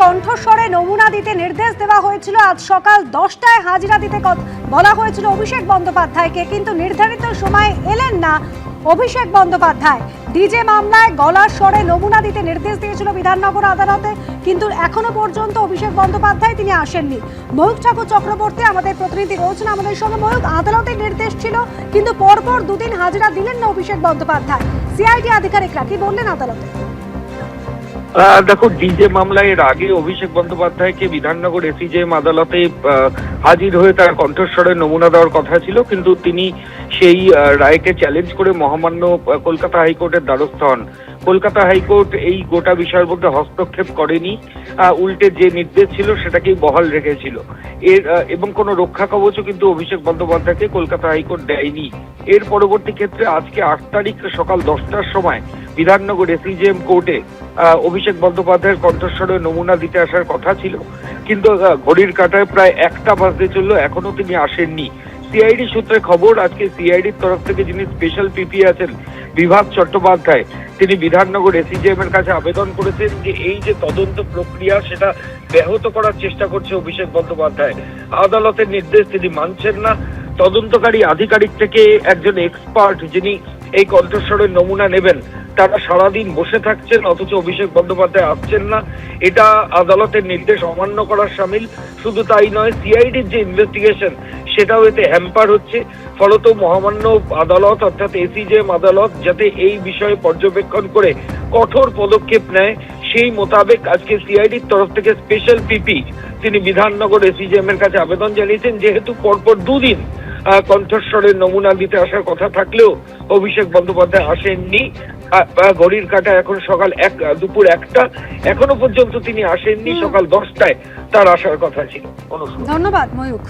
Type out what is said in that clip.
কণ্ঠস্বরে নমুনা দিতে নির্দেশ দেওয়া হয়েছিল। আজ সকাল 10টায় হাজিরা দিতে বলা হয়েছিল অভিষেক বন্দ্যোপাধ্যায়কে, কিন্তু নির্ধারিত সময়ে এলেন না অভিষেক বন্দ্যোপাধ্যায়। ডিজে মামলায় গলার স্বরে নমুনা দিতে নির্দেশ দিয়েছিল বিধাননগর আদালতে, কিন্তু এখনো পর্যন্ত অভিষেক বন্দ্যোপাধ্যায় তিনি আসেননি। ময়ূক ঠাকুর চক্রবর্তী আমাদের প্রতিনিধি রয়েছেন আমাদের সঙ্গে। ময়ূক, আদালতের নির্দেশ ছিল কিন্তু পরপর দুদিন হাজিরা দিলেন না অভিষেক বন্দ্যোপাধ্যায়। সিআইডি আধিকারিকরা কি বললেন আদালতে? দেখো, ডিজে মামলায় এর আগে অভিষেক বন্দ্যোপাধ্যায়কে বিধাননগর এসিজেএম আদালতে হাজির হয়ে তার কণ্ঠস্বরে নমুনা দেওয়ার কথা ছিল, কিন্তু তিনি সেই রায়কে চ্যালেঞ্জ করে মহামান্য কলকাতা হাইকোর্টের দ্বারস্থ হন। কলকাতা হাইকোর্ট এই গোটা বিষয়ের মধ্যে হস্তক্ষেপ করেনি, উল্টে যে নির্দেশ ছিল সেটাকেই বহাল রেখেছিল। এবং কোনো রক্ষা কবচও কিন্তু অভিষেক বন্দ্যোপাধ্যায়কে কলকাতা হাইকোর্ট দেয়নি। এর পরবর্তী ক্ষেত্রে আজকে 8 তারিখ সকাল 10টার সময় বিধাননগর এসিজেএম কোর্টে অভিষেক বন্দ্যোপাধ্যায়ের কণ্ঠস্বরে নমুনা দিতে আসার কথা ছিল, কিন্তু ঘড়ির কাঁটায় প্রায় 1টা বাজতে চললো, এখনো তিনি আসেননি। সিআইডি সূত্রে খবর, আজকে সিআইডির তরফ থেকে যিনি স্পেশাল পিপি আছেন বিভাগ চট্টোপাধ্যায়, তিনি বিধাননগর এসিজেএম এর কাছে আবেদন করেছেন যে এই যে তদন্ত প্রক্রিয়া সেটা ব্যাহত করার চেষ্টা করছে অভিষেক বন্দ্যোপাধ্যায়। আদালতের নির্দেশ তিনি মানছেন না। তদন্তকারী আধিকারিক থেকে একজন এক্সপার্ট যিনি এই কণ্ঠস্বরের নমুনা নেবেন, তারা সারাদিন বসে থাকছেন, অথচ অভিষেক বন্দ্যোপাধ্যায় আসছেন না। এটা আদালতের নির্দেশ অমান্য করার শামিল। শুধু তাই নয়, সিআইডির যে ইনভেস্টিগেশন সেটাও এতে হ্যাম্পার হচ্ছে। ফলত মহামান্য আদালত অর্থাৎ এসিজেএম আদালত যাতে এই বিষয়ে পর্যবেক্ষণ করে কঠোর পদক্ষেপ নেয়, সেই মোতাবেক আজকে সিআইডির তরফ থেকে স্পেশাল পিপি তিনি বিধাননগর এসিজেএম এর কাছে আবেদন জানিয়েছেন। যেহেতু পরপর দুদিন কণ্ঠস্বরের নমুনা দিতে আসার কথা থাকলেও অভিষেক বন্দ্যোপাধ্যায় আসেননি। ঘড়ির কাঁটা এখন দুপুর 1টা, এখনো পর্যন্ত তিনি আসেননি। সকাল 10টায় তার আসার কথা ছিল। ধন্যবাদ ময়ূক।